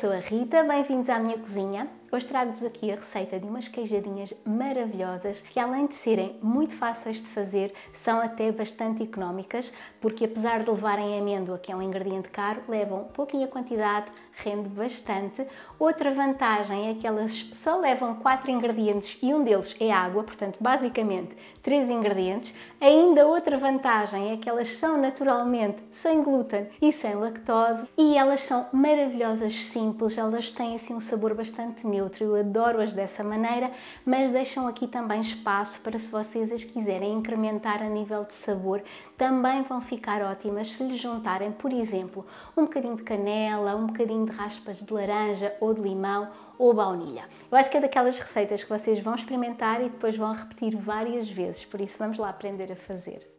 sou a Rita, bem-vindos à minha cozinha. Hoje trago-vos aqui a receita de umas queijadinhas maravilhosas que, além de serem muito fáceis de fazer, são até bastante económicas, porque apesar de levarem amêndoa, que é um ingrediente caro, levam pouquinha quantidade, rende bastante. Outra vantagem é que elas só levam 4 ingredientes e um deles é água, portanto basicamente 3 ingredientes. Ainda outra vantagem é que elas são naturalmente sem glúten e sem lactose e elas são maravilhosas, simples, elas têm assim um sabor bastante neutro. Eu adoro-as dessa maneira, mas deixam aqui também espaço para, se vocês as quiserem incrementar a nível de sabor, também vão ficar ótimas se lhes juntarem, por exemplo, um bocadinho de canela, um bocadinho de raspas de laranja ou de limão ou baunilha. Eu acho que é daquelas receitas que vocês vão experimentar e depois vão repetir várias vezes, por isso vamos lá aprender a fazer.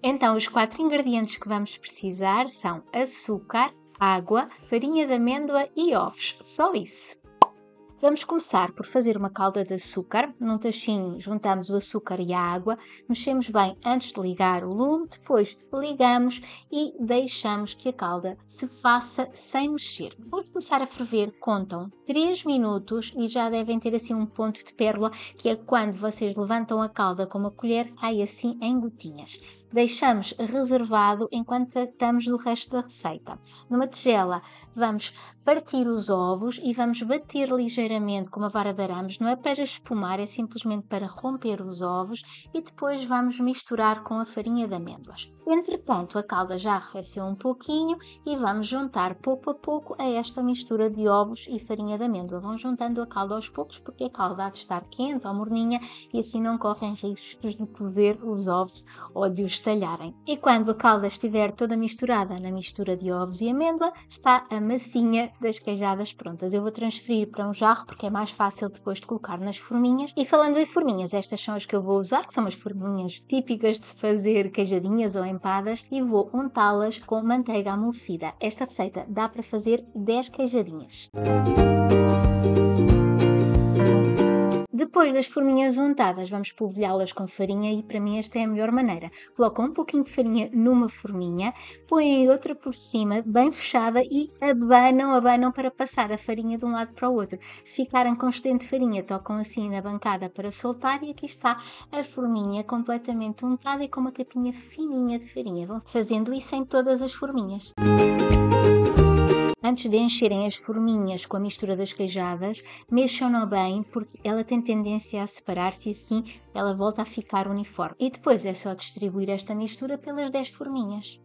Então, os 4 ingredientes que vamos precisar são açúcar, água, farinha de amêndoa e ovos, só isso. Vamos começar por fazer uma calda de açúcar. Num tachinho juntamos o açúcar e a água, mexemos bem antes de ligar o lume, depois ligamos e deixamos que a calda se faça sem mexer. Depois de começar a ferver, contam 3 minutos e já devem ter assim um ponto de pérola, que é quando vocês levantam a calda com uma colher, cai assim em gotinhas. Deixamos reservado enquanto tratamos do resto da receita. Numa tigela vamos partir os ovos e vamos bater ligeiramente com uma vara de arames, não é para espumar, é simplesmente para romper os ovos e depois vamos misturar com a farinha de amêndoas. Entretanto, a calda já arrefeceu um pouquinho e vamos juntar pouco a pouco a esta mistura de ovos e farinha de amêndoa. Vão juntando a calda aos poucos porque a calda há de estar quente ou morninha e assim não correm riscos de cozer os ovos ou de os talharem. E quando a calda estiver toda misturada na mistura de ovos e amêndoa, está a massinha das queijadas prontas. Eu vou transferir para um jarro porque é mais fácil depois de colocar nas forminhas. E falando em forminhas, estas são as que eu vou usar, que são as forminhas típicas de se fazer queijadinhas ou empadas, e vou untá-las com manteiga amolecida. Esta receita dá para fazer 10 queijadinhas. Depois das forminhas untadas, vamos polvilhá-las com farinha e para mim esta é a melhor maneira. Colocam um pouquinho de farinha numa forminha, põem outra por cima, bem fechada e abanam para passar a farinha de um lado para o outro. Se ficarem com excedente de farinha, tocam assim na bancada para soltar e aqui está a forminha completamente untada e com uma capinha fininha de farinha. Vão fazendo isso em todas as forminhas. Antes de encherem as forminhas com a mistura das queijadas, mexam-na bem porque ela tem tendência a separar-se e assim ela volta a ficar uniforme. E depois é só distribuir esta mistura pelas 10 forminhas.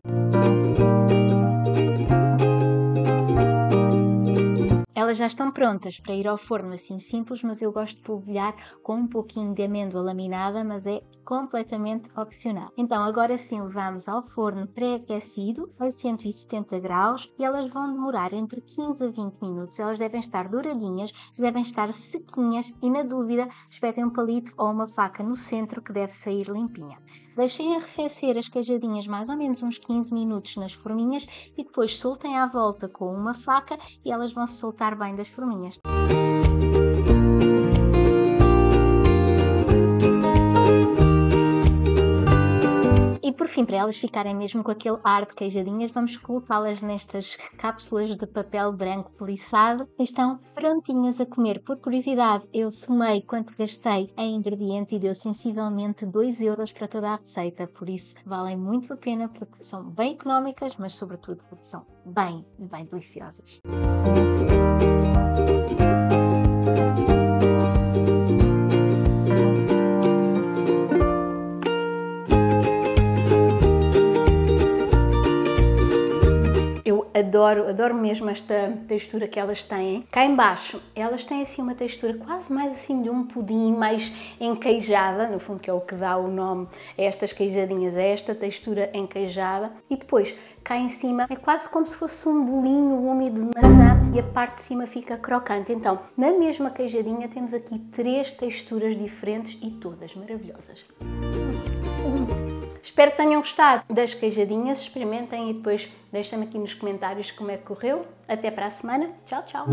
Elas já estão prontas para ir ao forno, assim simples, mas eu gosto de polvilhar com um pouquinho de amêndoa laminada, mas é completamente opcional. Então agora sim levamos ao forno pré-aquecido a 170 graus e elas vão demorar entre 15 a 20 minutos. Elas devem estar douradinhas, devem estar sequinhas e, na dúvida, espetem um palito ou uma faca no centro que deve sair limpinha. Deixem arrefecer as queijadinhas mais ou menos uns 15 minutos nas forminhas e depois soltem à volta com uma faca e elas vão se soltar bem das forminhas. E por fim, para elas ficarem mesmo com aquele ar de queijadinhas, vamos colocá-las nestas cápsulas de papel branco poliçado e estão prontinhas a comer. Por curiosidade, eu somei quanto gastei em ingredientes e deu sensivelmente 2 € para toda a receita, por isso valem muito a pena porque são bem económicas, mas sobretudo porque são bem deliciosas. Adoro mesmo esta textura que elas têm. Cá em baixo, elas têm assim uma textura quase mais assim de um pudim, mais enqueijada, no fundo que é o que dá o nome a estas queijadinhas, é esta textura enqueijada. E depois, cá em cima, é quase como se fosse um bolinho úmido de maçã e a parte de cima fica crocante. Então, na mesma queijadinha temos aqui 3 texturas diferentes e todas maravilhosas. Espero que tenham gostado das queijadinhas, experimentem e depois deixem-me aqui nos comentários como é que correu. Até para a semana. Tchau, tchau!